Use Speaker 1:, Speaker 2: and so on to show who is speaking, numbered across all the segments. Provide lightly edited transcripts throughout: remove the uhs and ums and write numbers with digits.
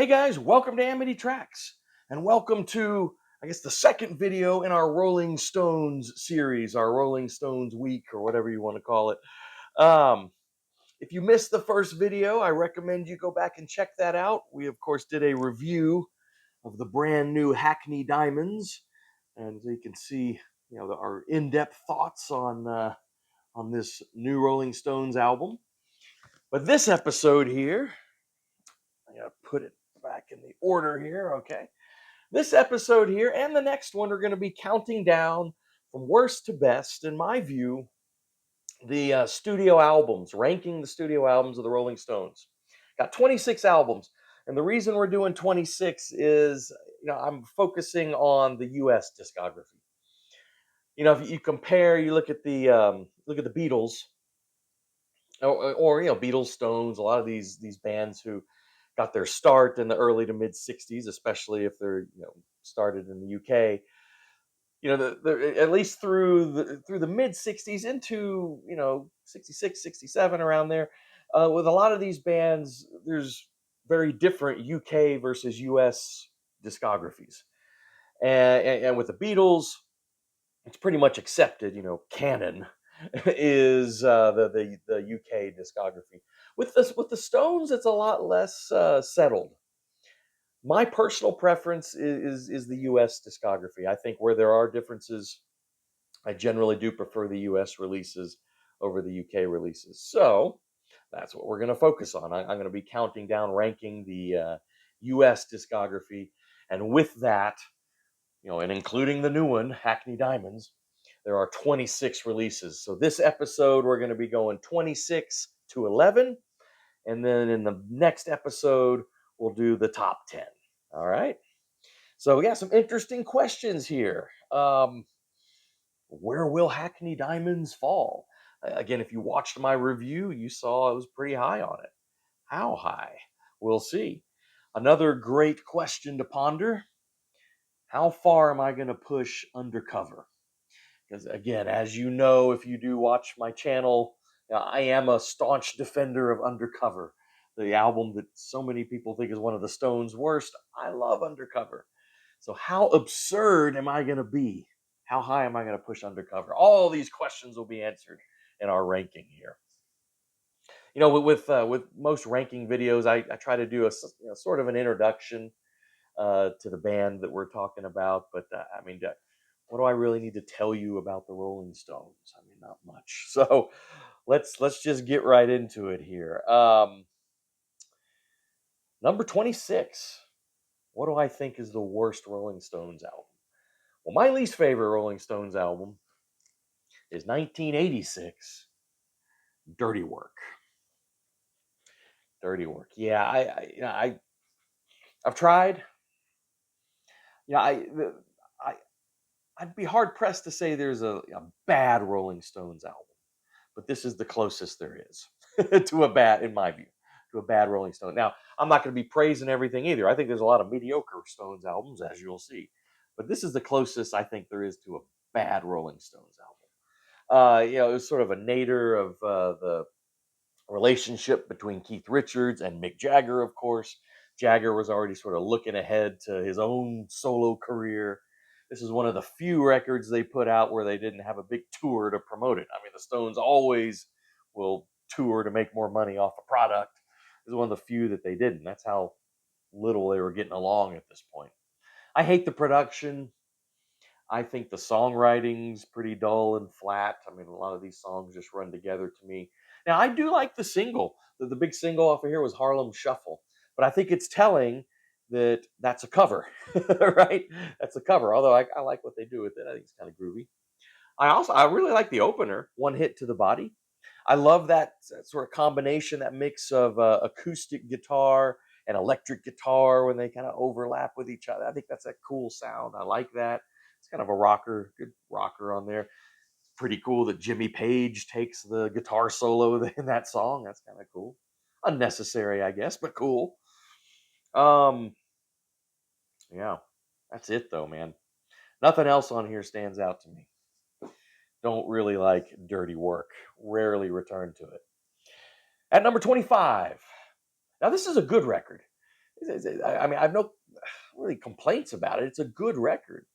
Speaker 1: Hey guys, welcome to Amity Tracks, and welcome to, I guess, the second video in our Rolling Stones series, our Rolling Stones week, or whatever you want to call it. Um, if you missed the first video, I recommend you go back and check that out. We, of course, did a review of the brand new Hackney Diamonds, and you can see, our in-depth thoughts on this new Rolling Stones album. But this episode here, I gotta put it back in the order here, okay? This episode here and the next one are going to be counting down from worst to best, in my view, the studio albums, ranking the studio albums of the Rolling Stones. Got 26 albums. And the reason we're doing 26 is, I'm focusing on the US discography. If you compare, you look at the Beatles, or Beatles, Stones, a lot of these bands who got their start in the early to mid 60s, especially if they're started in the UK. At least through the mid 60s into 66, 67, around there. With a lot of these bands, there's very different UK versus US discographies, and with the Beatles, it's pretty much accepted. Canon is the UK discography. With the Stones, it's a lot less settled. My personal preference is the US discography. I think where there are differences, I generally do prefer the US releases over the UK releases. So that's what we're going to focus on. I'm going to be counting down, ranking the US discography. And with that, and including the new one, Hackney Diamonds, there are 26 releases. So this episode, we're going to be going 26 to 11. And then in the next episode, we'll do the top 10. All right. So we got some interesting questions here. Where will Hackney Diamonds fall? Again, if you watched my review, you saw I was pretty high on it. How high? We'll see. Another great question to ponder. How far am I going to push Undercover? Because again, as you know, if you do watch my channel, I am a staunch defender of Undercover, the album that so many people think is one of the Stones' worst. I love Undercover. So how absurd am I going to be? How high am I going to push Undercover? All these questions will be answered in our ranking here. With most ranking videos, I try to do a sort of an introduction to the band that we're talking about. But what do I really need to tell you about the Rolling Stones? I mean, not much. So let's just get right into it here. Number 26. What do I think is the worst Rolling Stones album? Well, my least favorite Rolling Stones album is 1986, Dirty Work. Dirty Work. Yeah, I've tried. Yeah, I'd be hard pressed to say there's a bad Rolling Stones album, but this is the closest there is to a bad, in my view, to a bad Rolling Stone. Now, I'm not going to be praising everything either. I think there's a lot of mediocre Stones albums, as you'll see, but this is the closest I think there is to a bad Rolling Stones album. It was sort of a nadir of the relationship between Keith Richards and Mick Jagger, of course. Jagger was already sort of looking ahead to his own solo career. This is one of the few records they put out where they didn't have a big tour to promote it. I mean, the Stones always will tour to make more money off a product. This is one of the few that they didn't. That's how little they were getting along at this point. I hate the production. I think the songwriting's pretty dull and flat. I mean, a lot of these songs just run together to me. Now, I do like the single. The big single off of here was Harlem Shuffle. But I think it's telling that that's a cover, right? That's a cover. Although I like what they do with it. I think it's kind of groovy. I really like the opener, One Hit to the Body. I love that sort of combination, that mix of acoustic guitar and electric guitar when they kind of overlap with each other. I think that's a cool sound. I like that. It's kind of a rocker, good rocker on there. It's pretty cool that Jimmy Page takes the guitar solo in that song. That's kind of cool. Unnecessary, I guess, but cool. Um, yeah, that's it though, man. Nothing else on here stands out to me. Don't really like Dirty Work. Rarely return to it. At number 25. Now, this is a good record. I mean, I've no really complaints about it. It's a good record.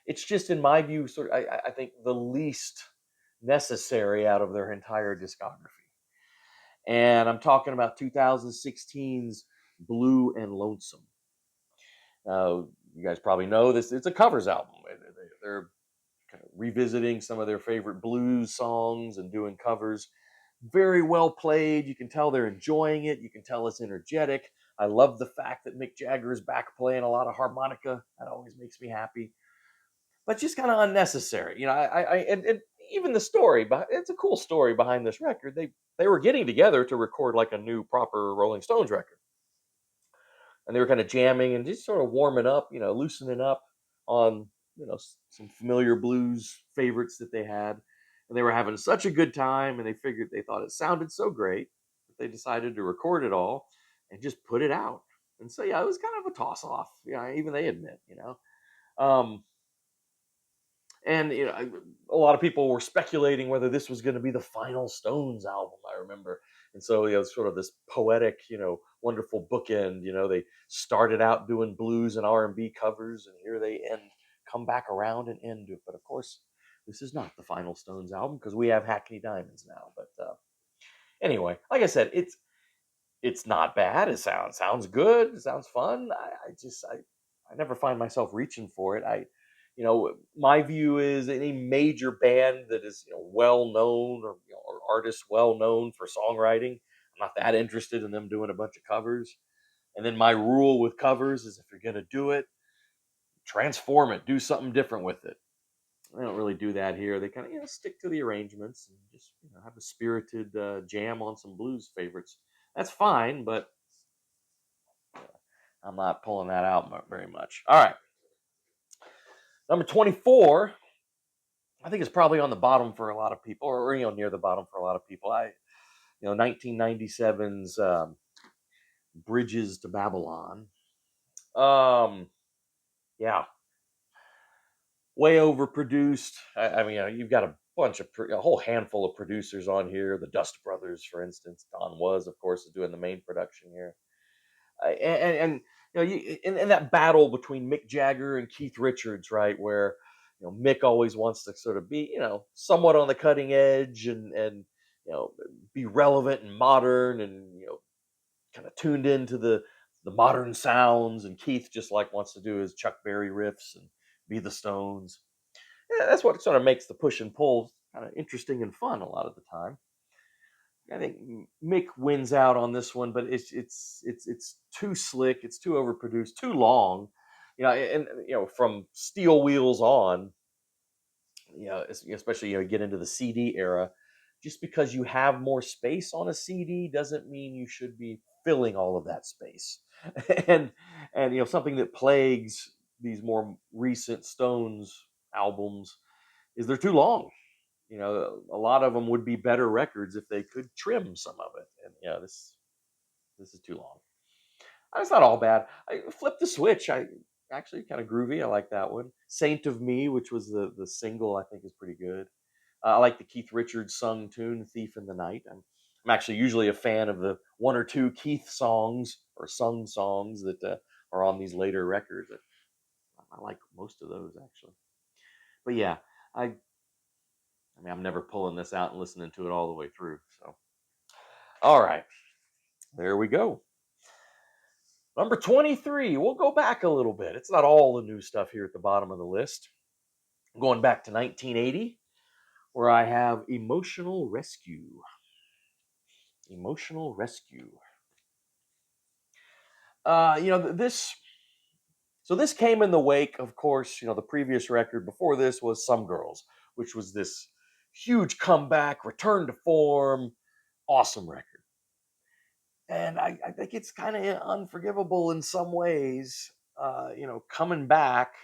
Speaker 1: It's just, in my view, sort of, I think the least necessary out of their entire discography. And I'm talking about 2016's Blue and Lonesome. You guys probably know this. It's a covers album. They're kind of revisiting some of their favorite blues songs and doing covers. Very well played. You can tell they're enjoying it. You can tell it's energetic. I love the fact that Mick Jagger is back playing a lot of harmonica. That always makes me happy. But just kind of unnecessary. And even the story, but it's a cool story behind this record. They were getting together to record like a new proper Rolling Stones record, and they were kind of jamming and just sort of warming up, loosening up on some familiar blues favorites that they had, and they were having such a good time, and they thought it sounded so great that they decided to record it all and just put it out. And so yeah, it was kind of a toss off. Yeah, even they admit. Um, and a lot of people were speculating whether this was going to be the final Stones album. I remember, and so sort of this poetic, wonderful bookend. They started out doing blues and R&B covers, and here they come back around and end it. But of course, this is not the final Stones album because we have Hackney Diamonds now. But anyway, like I said, it's not bad. It sounds good. It sounds fun. I never find myself reaching for it. My view is any major band that is well known, or artists well known for songwriting, I'm not that interested in them doing a bunch of covers. And then my rule with covers is if you're going to do it, transform it, do something different with it. They don't really do that here. They kind of stick to the arrangements and just have a spirited jam on some blues favorites. That's fine, but I'm not pulling that out very much. All right, number 24. I think it's probably on the bottom for a lot of people, or near the bottom for a lot of people. 1997's Bridges to Babylon. Yeah, way overproduced. I mean, you've got a whole handful of producers on here. The Dust Brothers, for instance. Don Was, of course, is doing the main production here. And in that battle between Mick Jagger and Keith Richards, right, where Mick always wants to sort of be somewhat on the cutting edge and be relevant and modern and kind of tuned into the modern sounds, and Keith just like wants to do his Chuck Berry riffs and be the Stones. Yeah, that's what sort of makes the push and pull kind of interesting and fun a lot of the time. I think Mick wins out on this one, but it's too slick, it's too overproduced, too long. And from Steel Wheels on, especially you get into the CD era. Just because you have more space on a CD doesn't mean you should be filling all of that space. and something that plagues these more recent Stones albums is they're too long. A lot of them would be better records if they could trim some of it. And this is too long. It's not all bad. I flipped the switch. I actually kind of groovy. I like that one. Saint of Me, which was the single, I think is pretty good. I like the Keith Richards sung tune, Thief in the Night. I'm actually usually a fan of the one or two Keith songs or sung songs that are on these later records. I like most of those actually. But yeah, I mean, I'm never pulling this out and listening to it all the way through. So, all right, there we go. Number 23. We'll go back a little bit. It's not all the new stuff here at the bottom of the list. I'm going back to 1980, where I have Emotional Rescue. Emotional Rescue. This. So this came in the wake, of course. The previous record before this was Some Girls, which was this huge comeback, return to form, awesome record. And I think it's kind of unforgivable in some ways, coming back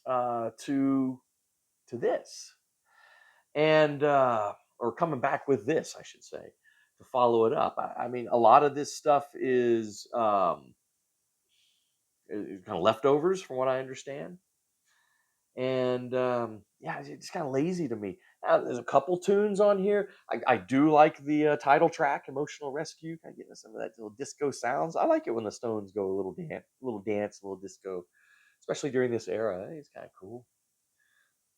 Speaker 1: to this, and or coming back with this, I should say, to follow it up. I mean, a lot of this stuff is kind of leftovers, from what I understand, And yeah, it's just kind of lazy to me. There's a couple tunes on here. I do like the title track, "Emotional Rescue." Kind of getting some of that little disco sounds. I like it when the Stones go a little dance, a little disco, especially during this era. I think it's kind of cool.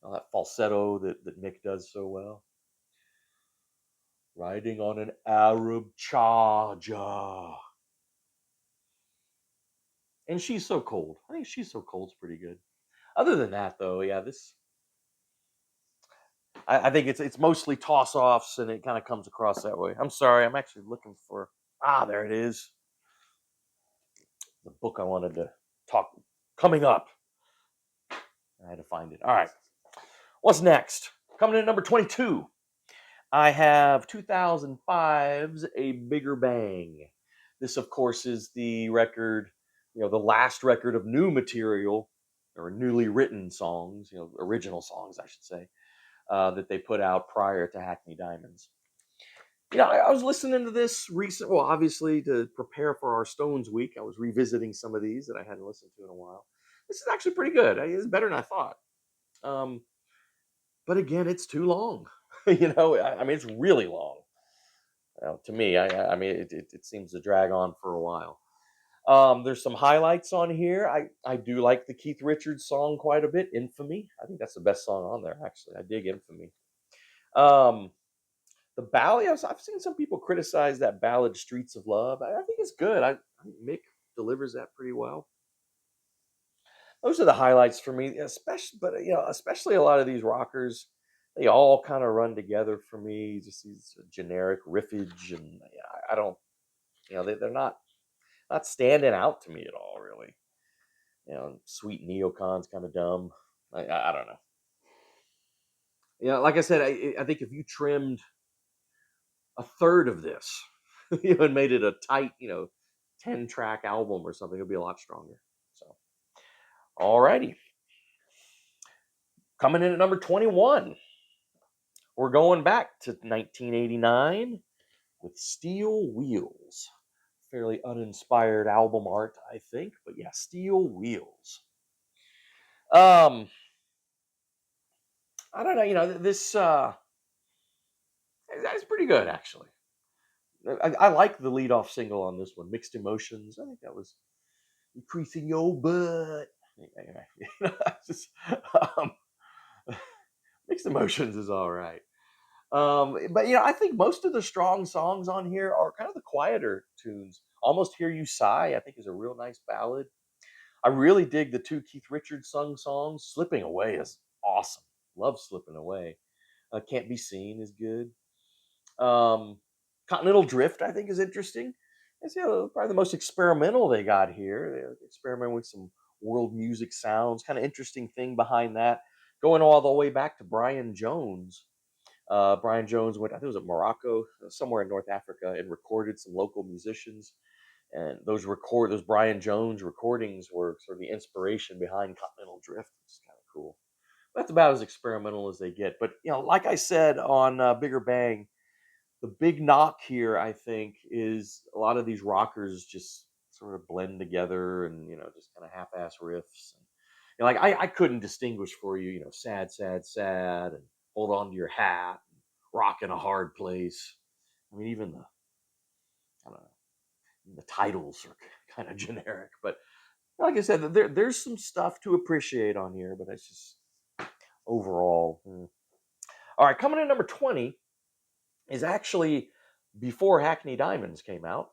Speaker 1: All that falsetto that Mick does so well. Riding on an Arab charger. And She's So Cold. I think She's So Cold's pretty good. Other than that, though, yeah, this I think it's mostly toss offs, and it kind of comes across that way. I'm sorry, I'm actually looking for there it is, the book I wanted to talk coming up. I had to find it. All right, what's next? Coming in at number 22, I have 2005's "A Bigger Bang." This, of course, is the record, the last record of new material or newly written songs, original songs, I should say, that they put out prior to Hackney Diamonds. I was listening to this well, obviously to prepare for our Stones week. I was revisiting some of these that I hadn't listened to in a while. This is actually pretty good. It's better than I thought. Um, but again, it's too long. I mean, it's really long. To me, I mean, it seems to drag on for a while. There's some highlights on here. I do like the Keith Richards song quite a bit, "Infamy." I think that's the best song on there, actually. I dig "Infamy." Um, the ballad, I've seen some people criticize that ballad, "Streets of Love." I think it's good. I think Mick delivers that pretty well. Those are the highlights for me, especially, but especially a lot of these rockers, they all kind of run together for me. Just these generic riffage, and I don't, they're not standing out to me at all, really. Sweet Neocon's kind of dumb. I don't know. Like I said, I think if you trimmed a third of this, and made it a tight, 10-track album or something, it'd be a lot stronger. So, alrighty. Coming in at number 21, we're going back to 1989 with "Steel Wheels." Fairly uninspired album art, I think, but yeah, "Steel Wheels." Um, I don't know, this that's pretty good, actually. I like the lead off single on this one, "Mixed Emotions." I think that was "Increasing Your Butt." Just, um, Mixed Emotions is all right. But I think most of the strong songs on here are kind of the quieter tunes. "Almost Hear You Sigh," I think, is a real nice ballad. I really dig the two Keith Richards sung songs. "Slipping Away" is awesome. Love "Slipping Away." "Can't Be Seen" is good. "Continental Drift," I think, is interesting. It's probably the most experimental they got here. They're experimenting with some world music sounds. Kind of interesting thing behind that. Going all the way back to Brian Jones. Brian Jones went, I think it was at Morocco, somewhere in North Africa, and recorded some local musicians. And those Brian Jones recordings were sort of the inspiration behind Continental Drift, which is kind of cool. That's about as experimental as they get. But like I said on Bigger Bang, the big knock here, I think, is a lot of these rockers just sort of blend together, and just kind of half-ass riffs. And like I couldn't distinguish for you, "Sad, Sad, Sad," and "Hold On to Your Hat," and "Rock in a Hard Place." I mean, even I don't know, the titles are kind of generic. But like I said, there's some stuff to appreciate on here, but it's just overall. All right, coming in number 20 is actually before Hackney Diamonds came out.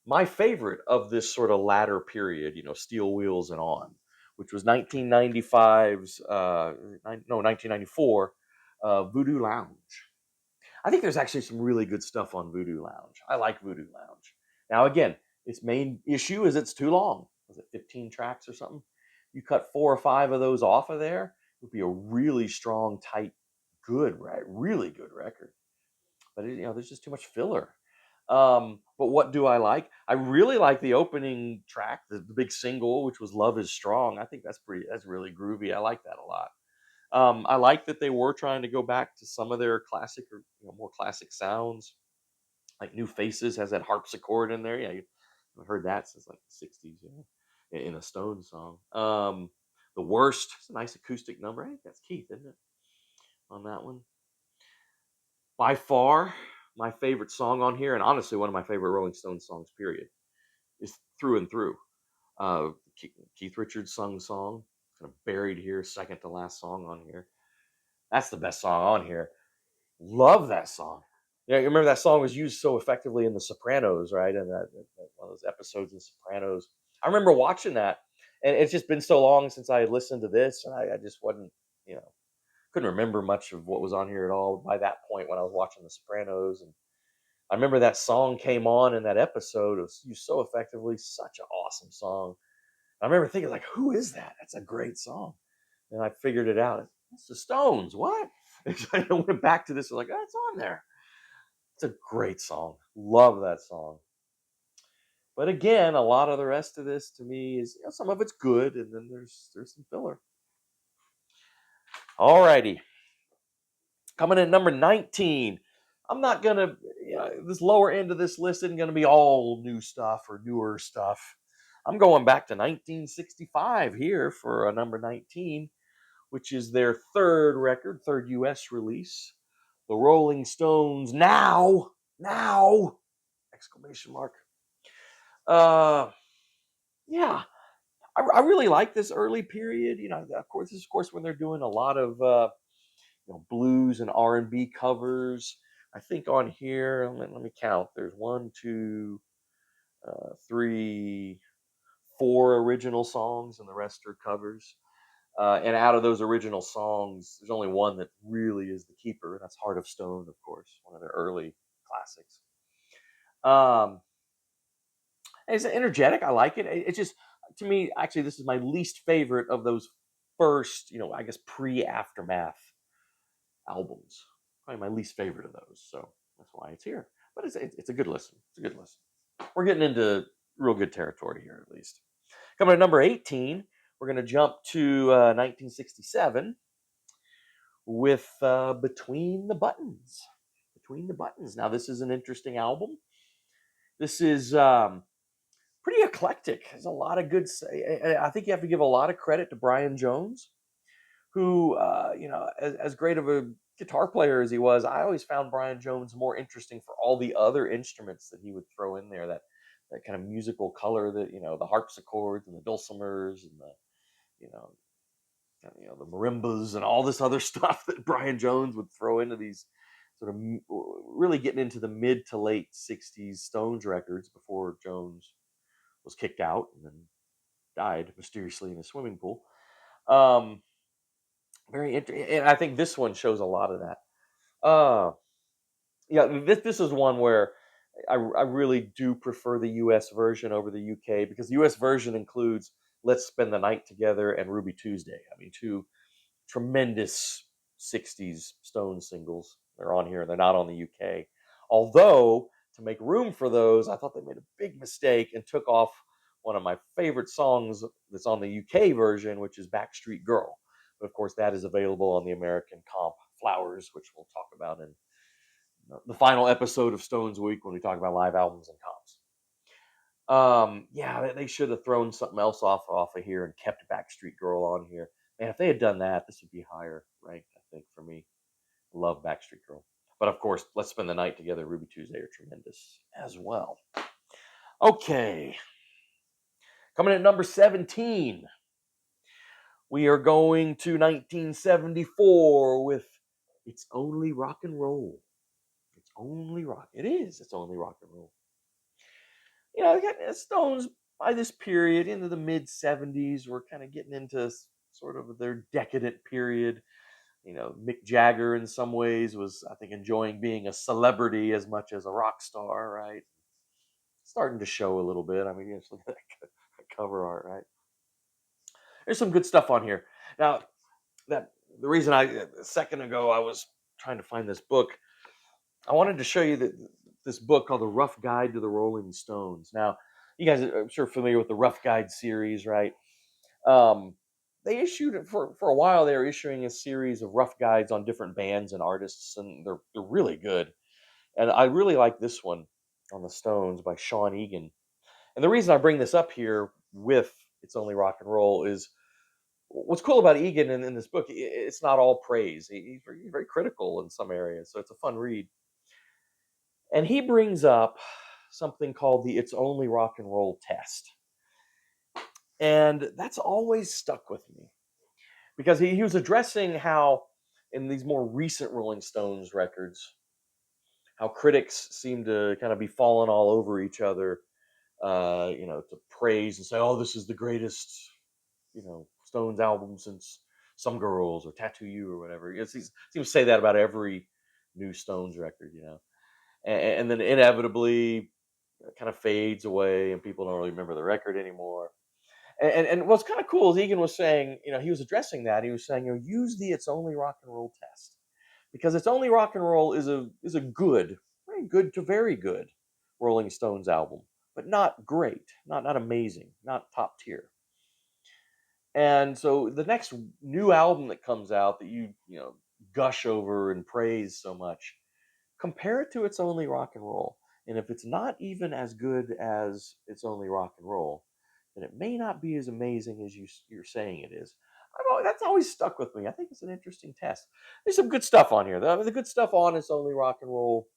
Speaker 1: My favorite of this sort of latter period, "Steel Wheels" and on, which was 1995's, no, 1994, Voodoo Lounge. I think there's actually some really good stuff on Voodoo Lounge. I like Voodoo Lounge. Now, again, its main issue is it's too long. Was it 15 tracks or something? You cut 4 or 5 of those off of there, it would be a really strong, tight, good, right? Really good record. But there's just too much filler. But what do I like? I really like the opening track, the big single, which was "Love Is Strong." I think that's really groovy. I like that a lot. I like that they were trying to go back to some of their classic or more classic sounds. Like "New Faces" has that harpsichord in there. Yeah, I've heard that since like the '60s, in a Stone song. The Worst. It's a nice acoustic number. I think that's Keith, isn't it? On that one. By far, my favorite song on here, and honestly, one of my favorite Rolling Stones songs, period, is Through and Through. Keith Richards sung the song, kind of buried here, second to last song on here. That's the best song on here. Love that song. Yeah, you remember that song was used so effectively in The Sopranos, right? And that one of those episodes in Sopranos. I remember watching that, and it's just been so long since I had listened to this, and I just wasn't, you know, couldn't remember much of what was on here at all by that point when I was watching The Sopranos. And I remember that song came on in that episode. It was used so effectively, such an awesome song. I remember thinking, like, who is that? That's a great song. And I figured it out. It's the Stones. What? And so I went back to this. I was like, oh, it's on there. It's a great song. Love that song. But again, a lot of the rest of this to me is, you know, some of it's good, and then there's some filler. Alrighty. Coming in number 19. I'm not gonna, you know, this lower end of this list isn't gonna be all new stuff or newer stuff. I'm going back to 1965 here for number 19, which is their third record, third US release. The Rolling Stones now, exclamation mark. Yeah, I really like this early period. You know, of course, this is of course when they're doing a lot of blues and R&B covers. I think on here, let me count. There's one, two, three, four original songs, and the rest are covers. And out of those original songs, there's only one that really is the keeper, and that's Heart of Stone, of course, one of their early classics. Um, it's energetic. I like it. It's just, to me, actually, this is my least favorite of those first, you know, I guess pre-Aftermath albums. Probably my least favorite of those, so that's why it's here. But it's a good listen. It's a good listen. We're getting into real good territory here, at least. Coming to number 18, we're going to jump to 1967 with Between the Buttons. Between the Buttons. Now, this is an interesting album. This is pretty eclectic. There's a lot of good. I think you have to give a lot of credit to Brian Jones, who, you know, as great of a guitar player as he was, I always found Brian Jones more interesting for all the other instruments that he would throw in there. That kind of musical color, that, you know, the harpsichords and the dulcimers and the, you know, the marimbas and all this other stuff that Brian Jones would throw into these sort of really getting into the mid to late 60s Stones records before Jones was kicked out and then died mysteriously in a swimming pool. Very interesting, and I think this one shows a lot of that. Yeah, this is one where I really do prefer the U.S. version over the U.K. because the U.S. version includes "Let's Spend the Night Together" and "Ruby Tuesday." I mean, two tremendous '60s Stones singles. They're on here. They're not on the UK. Although, to make room for those, I thought they made a big mistake and took off one of my favorite songs that's on the UK version, which is "Backstreet Girl." But of course, that is available on the American comp "Flowers," which we'll talk about in the final episode of Stones Week when we talk about live albums and comps. Yeah, they should have thrown something else off of here and kept Backstreet Girl on here. Man, if they had done that, this would be higher ranked, I think, for me. Love Backstreet Girl. But of course, Let's Spend the Night Together, Ruby Tuesday are tremendous as well. Okay. Coming at number 17, we are going to 1974 with It's Only Rock and Roll. It's only rock. It is. It's only rock and roll. You know, Stones by this period into the mid 70s were kind of getting into sort of their decadent period. You know, Mick Jagger in some ways was, I think, enjoying being a celebrity as much as a rock star, right? Starting to show a little bit. I mean, you just look at that cover art, right? There's some good stuff on here. Now, that the reason a second ago I was trying to find this book, I wanted to show you this book called The Rough Guide to the Rolling Stones. Now, you guys are, I'm sure, familiar with the Rough Guide series, right? They issued it for a while. They were issuing a series of rough guides on different bands and artists, and they're really good. And I really like this one on the Stones by Sean Egan. And the reason I bring this up here with It's Only Rock and Roll is what's cool about Egan in this book, it's not all praise. He's very critical in some areas, so it's a fun read. And he brings up something called the "It's Only Rock and Roll" test, and that's always stuck with me because he was addressing how in these more recent Rolling Stones records, how critics seem to kind of be falling all over each other, to praise and say, "Oh, this is the greatest, Stones album since Some Girls or Tattoo You or whatever." He seems to say that about every new Stones record, and then inevitably kind of fades away, and people don't really remember the record anymore. And what's kind of cool is Egan was saying, he was addressing that. He was saying, use the "It's Only Rock and Roll" test, because "It's Only Rock and Roll" is a good, very good to very good Rolling Stones album, but not great, not amazing, not top tier. And so the next new album that comes out that you gush over and praise so much, compare it to "It's Only Rock and Roll." And if it's not even as good as "It's Only Rock and Roll," then it may not be as amazing as you're saying it is. That's always stuck with me. I think it's an interesting test. There's some good stuff on here. The good stuff on "It's Only Rock and Roll."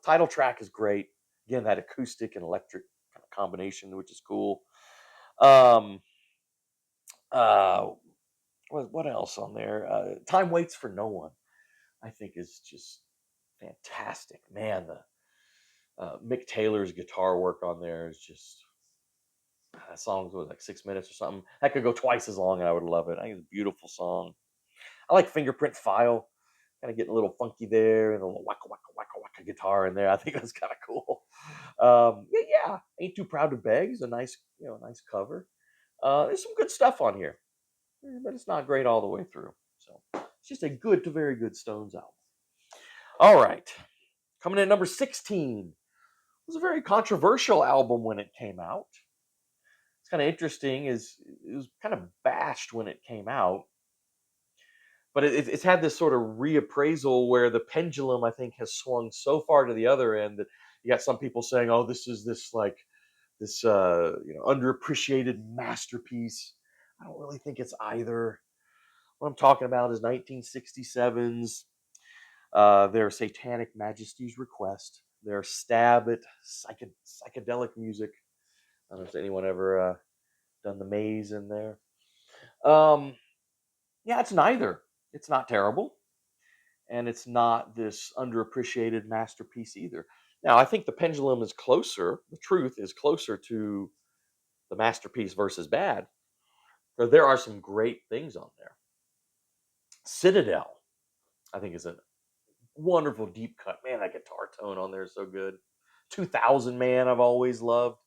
Speaker 1: Title track is great. Again, that acoustic and electric kind of combination, which is cool. Um, uh, what else on there? "Time Waits for No One," I think is just fantastic. Man, the Mick Taylor's guitar work on there is just that song was like 6 minutes or something. That could go twice as long, and I would love it. I think it's a beautiful song. I like "Fingerprint File," kind of getting a little funky there, and a little waka waka waka waka guitar in there. I think that's kind of cool. Yeah, "Ain't Too Proud to Beg" is a nice cover. There's some good stuff on here, but it's not great all the way through. So it's just a good to very good Stones album. All right, coming in at number 16. It was a very controversial album when it came out. It's kind of interesting is it was kind of bashed when it came out, but it's had this sort of reappraisal where the pendulum, I think, has swung so far to the other end that you got some people saying, "Oh, this is this underappreciated masterpiece." I don't really think it's either. What I'm talking about is 1967's their "Satanic Majesty's Request," their stab at psychedelic music. I don't know if anyone ever done the maze in there. Um, yeah, it's neither. It's not terrible, and it's not this underappreciated masterpiece either. Now, I think the pendulum is closer. The truth is closer to the masterpiece versus bad. But there are some great things on there. "Citadel," I think, is a wonderful deep cut. Man, that guitar tone on there is so good. 2000 Man, I've always loved.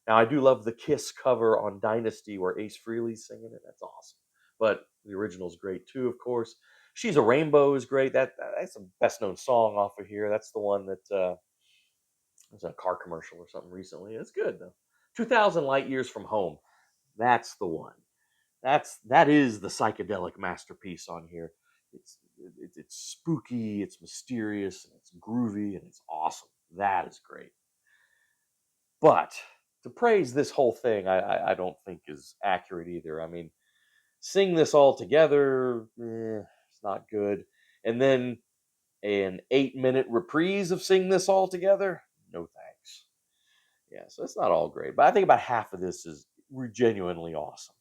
Speaker 1: Now, I do love the Kiss cover on Dynasty where Ace Frehley's singing it. That's awesome. But the original is great too, of course. "She's a Rainbow" is great. That's the best known song off of here. That's the one that was a car commercial or something recently. It's good though. 2000 Light Years from Home. That's the one. That is the psychedelic masterpiece on here. It's spooky, it's mysterious, and it's groovy, and it's awesome. That is great. But to praise this whole thing, I don't think is accurate either. I mean, "Sing This All Together," it's not good. And then an 8-minute reprise of "Sing This All Together," no thanks. Yeah, so it's not all great. But I think about half of this is genuinely awesome.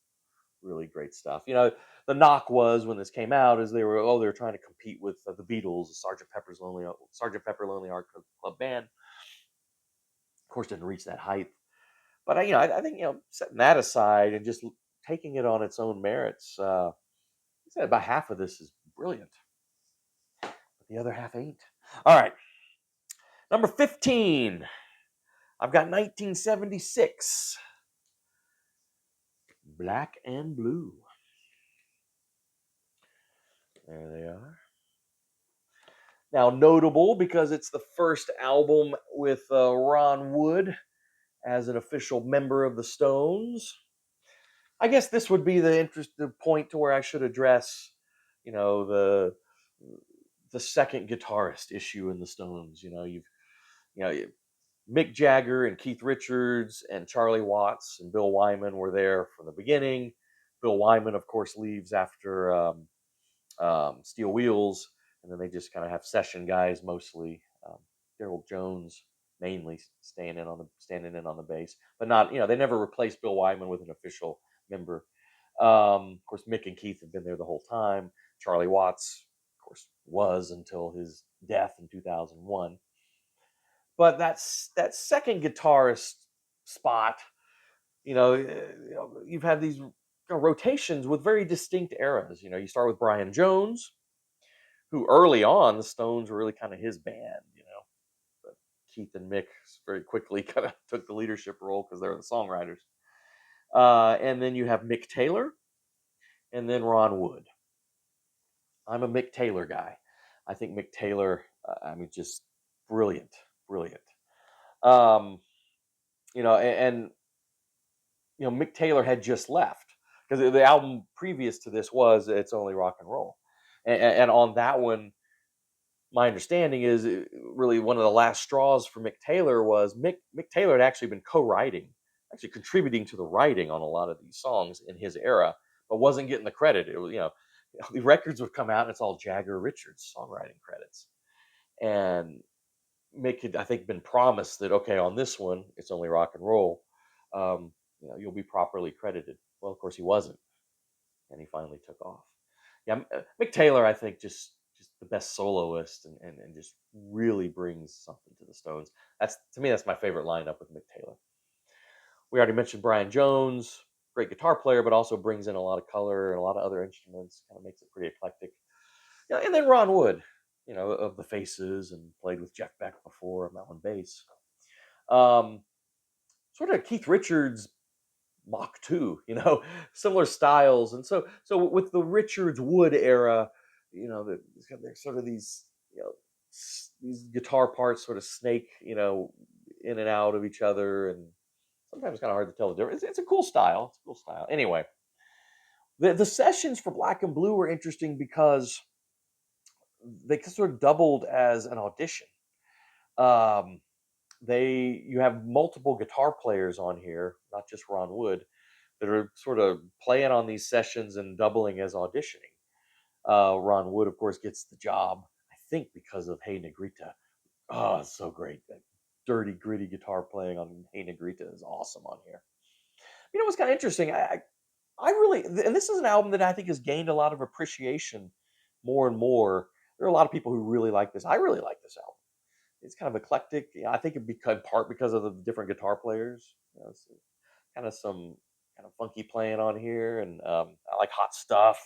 Speaker 1: Really great stuff. The knock was when this came out is they were trying to compete with the Beatles, Sergeant Pepper Lonely Heart Club Band. Of course, didn't reach that height. But I think setting that aside and just taking it on its own merits, I said about half of this is brilliant, but the other half ain't. All right, number 15. I've got 1976, "Black and Blue." There they are. Now, notable because it's the first album with Ron Wood as an official member of the Stones. I guess this would be the point to where I should address, the second guitarist issue in the Stones. Mick Jagger and Keith Richards and Charlie Watts and Bill Wyman were there from the beginning. Bill Wyman, of course, leaves after Steel Wheels, and then they just kind of have session guys mostly. Daryl Jones mainly standing in on the bass, but not, they never replaced Bill Wyman with an official member. Of course, Mick and Keith have been there the whole time. Charlie Watts, of course, was until his death in 2001. But that second guitarist spot, you've had these rotations with very distinct eras. You start with Brian Jones, who early on the Stones were really kind of his band. But Keith and Mick very quickly kind of took the leadership role because they're the songwriters. And then you have Mick Taylor, and then Ron Wood. I'm a Mick Taylor guy. I think Mick Taylor, just brilliant, brilliant. Um, and Mick Taylor had just left because the album previous to this was It's Only Rock and Roll. And on that one, my understanding is really one of the last straws for Mick Taylor was Mick Taylor had actually been co-writing, actually contributing to the writing on a lot of these songs in his era, but wasn't getting the credit. It was, the records would come out and it's all Jagger Richards songwriting credits. And Mick had, I think, been promised that, okay, on this one, It's Only Rock and Roll, you'll be properly credited. Well, of course he wasn't, and he finally took off. Yeah, Mick Taylor, I think, just the best soloist, and just really brings something to the Stones. To me, that's my favorite lineup with Mick Taylor. We already mentioned Brian Jones, great guitar player, but also brings in a lot of color and a lot of other instruments. Kind of makes it pretty eclectic. Yeah, and then Ron Wood, of the Faces, and played with Jeff Beck before on bass. Sort of Keith Richards Mach 2, similar styles. And so with the Richards Wood era, there's sort of these, these guitar parts sort of snake, in and out of each other, and sometimes it's kind of hard to tell the difference. It's a cool style. It's a cool style. Anyway, the sessions for Black and Blue were interesting because they sort of doubled as an audition. You have multiple guitar players on here, not just Ron Wood, that are sort of playing on these sessions and doubling as auditioning. Ron Wood, of course, gets the job, I think, because of Hey Negrita. Oh, it's so great. That dirty, gritty guitar playing on Hey Negrita is awesome on here. What's kind of interesting? I really, and this is an album that I think has gained a lot of appreciation more and more. There are a lot of people who really like this. I really like this album. It's kind of eclectic. I think it in part because of the different guitar players. Kind of some kind of funky playing on here, and I like Hot Stuff,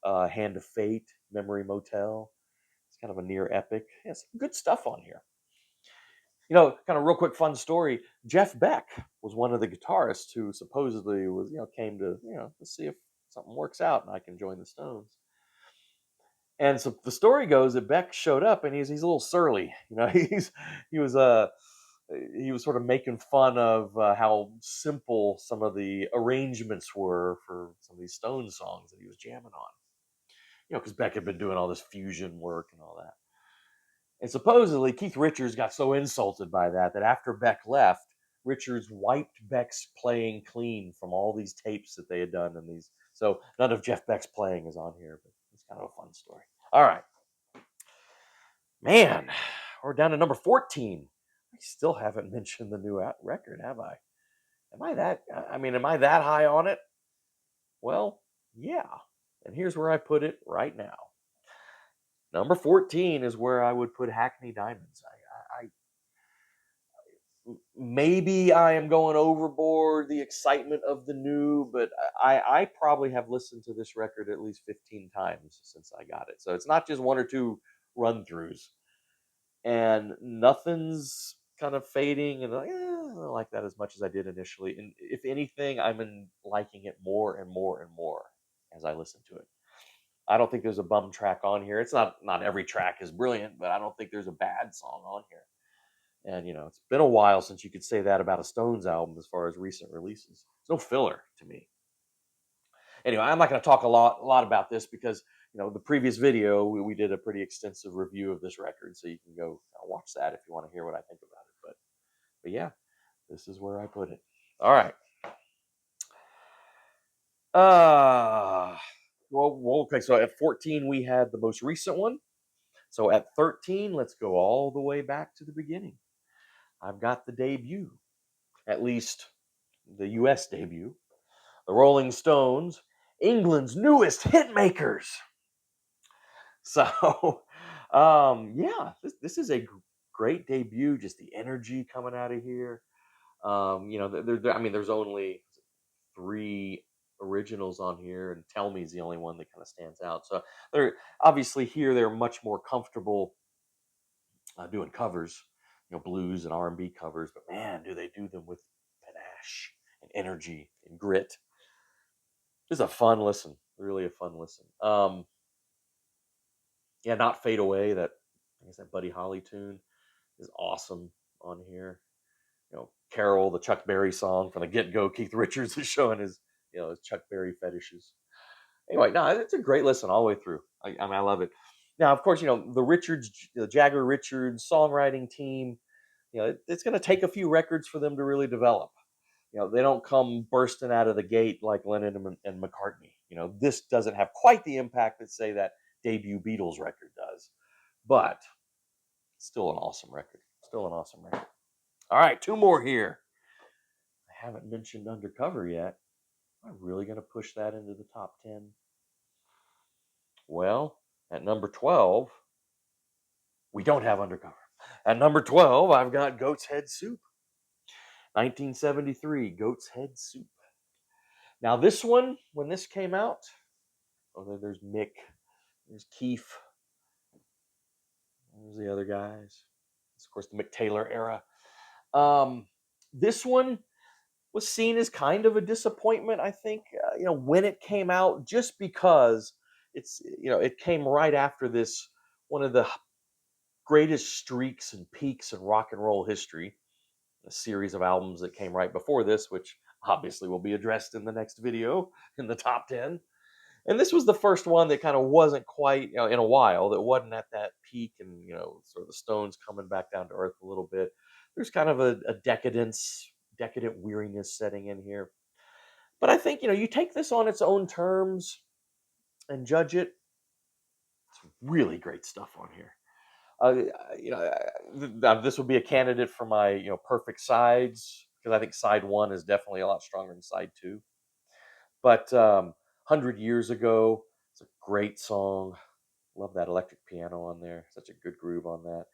Speaker 1: Hand of Fate, Memory Motel. It's kind of a near epic. Yeah, some good stuff on here. Kind of real quick fun story. Jeff Beck was one of the guitarists who supposedly was, came to, to see if something works out and I can join the Stones. And so the story goes that Beck showed up and he's a little surly. He was sort of making fun of how simple some of the arrangements were for some of these Stones songs that he was jamming on. Because Beck had been doing all this fusion work and all that. And supposedly Keith Richards got so insulted by that after Beck left, Richards wiped Beck's playing clean from all these tapes that they had done and these. So none of Jeff Beck's playing is on here, but it's kind of a fun story. All right. Man, we're down to number 14. I still haven't mentioned the new record, have I? Am I that high on it? Well, yeah. And here's where I put it right now. Number 14 is where I would put Hackney Diamonds. Maybe I am going overboard the excitement of the new, but I probably have listened to this record at least 15 times since I got it. So it's not just one or two run throughs, and nothing's kind of fading, and I don't like that as much as I did initially. And if anything, I'm liking it more and more and more as I listen to it. I don't think there's a bum track on here. It's not every track is brilliant, but I don't think there's a bad song on here. And it's been a while since you could say that about a Stones album as far as recent releases. It's no filler to me. Anyway, I'm not going to talk a lot about this because the previous video we did a pretty extensive review of this record, so you can go watch that if you want to hear what I think about it. But yeah, this is where I put it. All right. Uh, okay. So at 14, we had the most recent one. So at 13, let's go all the way back to the beginning. I've got the debut, at least the US debut. The Rolling Stones, England's newest hit makers. So, yeah, this is a great debut. Just the energy coming out of here. I mean, there's only three originals on here, and Tell Me is the only one that kind of stands out. So they're obviously here. They're much more comfortable doing covers, blues and R&B covers. But man, do they do them with panache and energy and grit. It's a fun listen, really a fun listen. Yeah, Not Fade Away. I guess that Buddy Holly tune is awesome on here. Carol, the Chuck Berry song from the get go. Keith Richards is showing his Chuck Berry fetishes. Anyway, no, it's a great listen all the way through. I mean, I love it. Now, of course, the Jagger Richards songwriting team. It's going to take a few records for them to really develop. They don't come bursting out of the gate like Lennon and McCartney. This doesn't have quite the impact that, say, that debut Beatles record does, but still an awesome record. Still an awesome record. All right, two more here. I haven't mentioned Undercover yet. Am I really going to push that into the top 10? Well, at number 12, we don't have Undercover. At number 12, I've got Goat's Head Soup. 1973, Goat's Head Soup. Now, this one, when this came out, there's Mick, there's Keith, there's the other guys. It's, of course, the Mick Taylor era. This one was seen as kind of a disappointment, I think, when it came out, just because it came right after this, one of the greatest streaks and peaks in rock and roll history, a series of albums that came right before this, which obviously will be addressed in the next video in the top 10. And this was the first one that kind of wasn't quite, in a while, that wasn't at that peak, and, sort of the Stones coming back down to earth a little bit. There's kind of a decadent weariness setting in here. But I think, you take this on its own terms and judge it. It's really great stuff on here. This would be a candidate for my, perfect sides, because I think side one is definitely a lot stronger than side two. But 100 Years Ago, it's a great song. Love that electric piano on there. Such a good groove on that.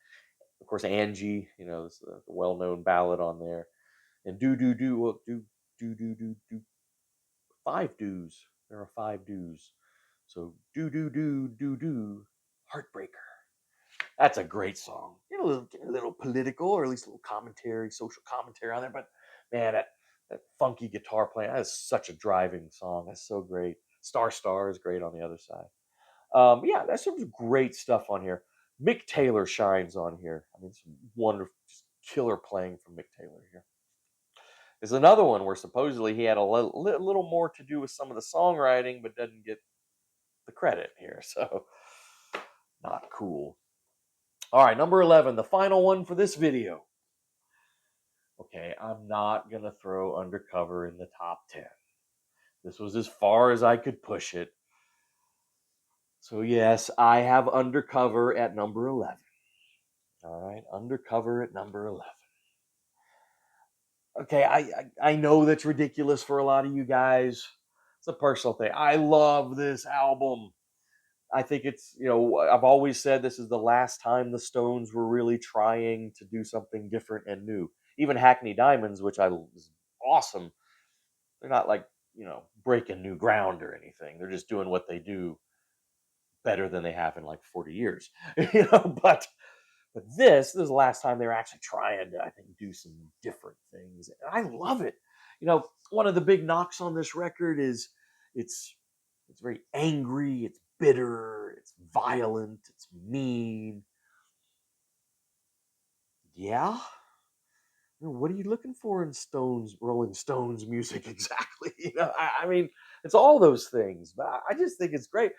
Speaker 1: Of course, Angie, this is the well-known ballad on there. And do do do well, do do do do do. Five do's. There are five do's. So do do do do do. Heartbreaker. That's a great song. A little political, or at least a little commentary, social commentary on there. But man, that funky guitar playing, that is such a driving song. That's so great. Star Star is great on the other side. Yeah, that's some great stuff on here. Mick Taylor shines on here. I mean, some wonderful, just killer playing from Mick Taylor here. There's another one where supposedly he had a little more to do with some of the songwriting, but doesn't get the credit here. So, not cool. All right, number 11, the final one for this video. Okay, I'm not going to throw Undercover in the top 10. This was as far as I could push it. So yes, I have Undercover at number 11. All right, Undercover at number 11. Okay, I know that's ridiculous for a lot of you guys. It's a personal thing. I love this album. I think it's, I've always said this is the last time the Stones were really trying to do something different and new. Even Hackney Diamonds, which is awesome, they're not like, breaking new ground or anything. They're just doing what they do better than they have in like 40 years. But this is the last time they were actually trying to, I think, do some different things. And I love it. One of the big knocks on this record is it's very angry, it's bitter, it's violent, it's mean. Yeah. What are you looking for in Rolling Stones music exactly? I mean, it's all those things, but I just think it's great.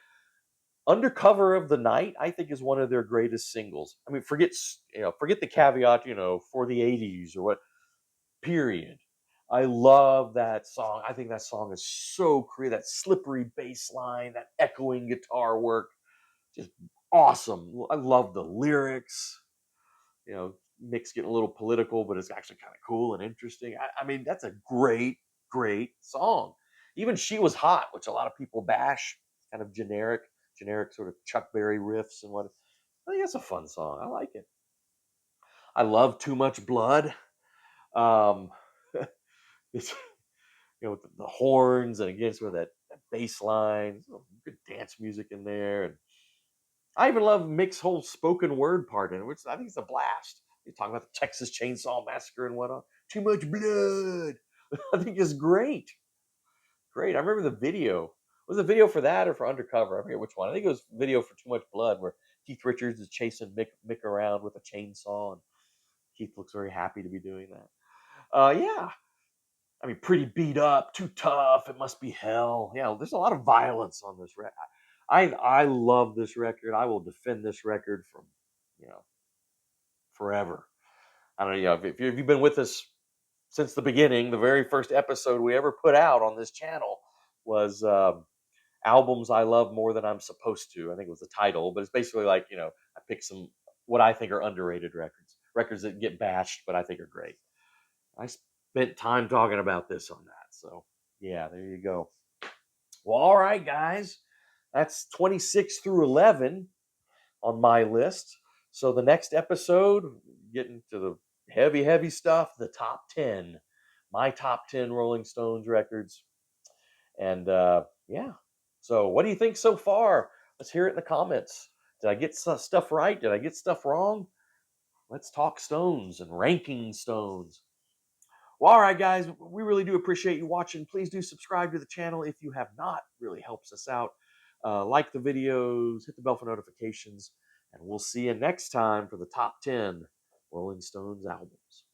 Speaker 1: Undercover of the Night, I think, is one of their greatest singles. I mean, forget the caveat, for the 80s or what, period. I love that song. I think that song is so creative. That slippery bass line, that echoing guitar work, just awesome. I love the lyrics. You know, Mick's getting a little political, but it's actually kind of cool and interesting. I mean, that's a great, great song. Even "She Was Hot," which a lot of people bash, kind of generic sort of Chuck Berry riffs and what. I think that's a fun song. I like it. I love "Too Much Blood." Um, it's with the horns and again with that bass line, good dance music in there, and I even love Mick's whole spoken word part in it, which I think is a blast. You talk about the Texas Chainsaw Massacre and whatnot. Too much blood. I think is great. Great. I remember the video. Was the video for that or for Undercover? I forget which one. I think it was video for Too Much Blood, where Keith Richards is chasing Mick around with a chainsaw, and Keith looks very happy to be doing that. Yeah. I mean, pretty beat up, too tough. It must be hell. Yeah, there's a lot of violence on this record. I love this record. I will defend this record from you know forever. I don't know. If you've been with us since the beginning, the very first episode we ever put out on this channel was albums I love more than I'm supposed to. I think it was the title, but it's basically like I picked some what I think are underrated records that get bashed, but I think are great. I spent time talking about this on that, so yeah, there you go. Well, all right, guys, that's 26 through 11 on my list. So the next episode, getting to the heavy, heavy stuff, the top 10, my top 10 Rolling Stones records. And yeah, so what do you think so far? Let's hear it in the comments. Did I get stuff right? Did I get stuff wrong? Let's talk Stones and ranking Stones. Well, all right, guys, we really do appreciate you watching. Please do subscribe to the channel if you have not. Really helps us out. Like the videos, hit the bell for notifications, and we'll see you next time for the top 10 Rolling Stones albums.